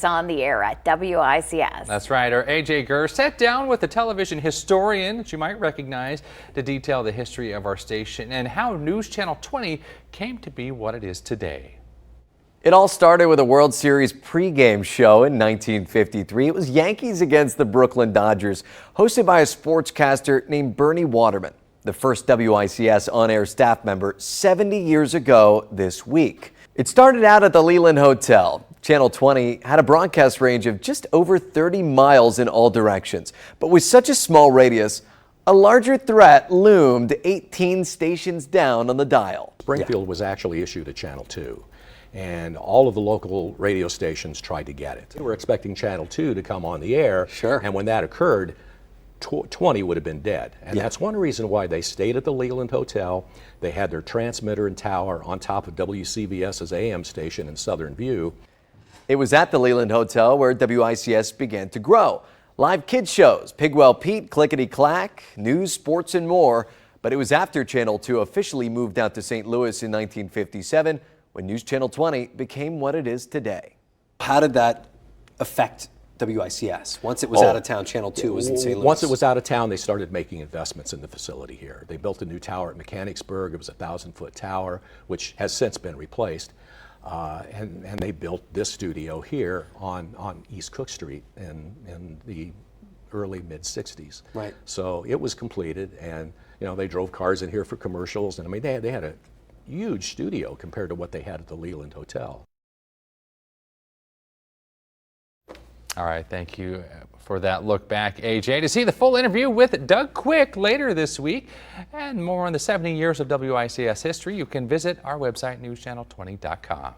On the air at WICS. That's right. Our AJ Gurr sat down with a television historian that you might recognize to detail the history of our station and how News Channel 20 came to be what it is today. It all started with a World Series pregame show in 1953. It was Yankees against the Brooklyn Dodgers, hosted by a sportscaster named Bernie Waterman, the first WICS on-air staff member 70 years ago this week. It started out at the Leland Hotel. Channel 20 had a broadcast range of just over 30 miles in all directions. But with such a small radius, a larger threat loomed 18 stations down on the dial. Springfield was actually issued a Channel 2, and all of the local radio stations tried to get it. We were expecting Channel 2 to come on the air, Sure. And when that occurred, 20 would have been dead. And that's one reason why they stayed at the Leland Hotel. They had their transmitter and tower on top of WCVS's AM station in Southern View. It was at the Leland Hotel where WICS began to grow. Live kids shows, Pigwell Pete, Clickety Clack, news, sports, and more. But it was after Channel 2 officially moved out to St. Louis in 1957 when News Channel 20 became what it is today. How did that affect WICS? Once it was out of town, Channel 2 was in St. Louis. Once it was out of town, they started making investments in the facility here. They built a new tower at Mechanicsburg. It was a 1,000-foot tower, which has since been replaced. And they built this studio here on East Cook Street in the early mid-60s. Right. So it was completed, and they drove cars in here for commercials, and I mean they had a huge studio compared to what they had at the Leland Hotel. All right, thank you for that look back, AJ. To see the full interview with Doug Quick later this week and more on the 70 years of WICS history, you can visit our website, newschannel20.com.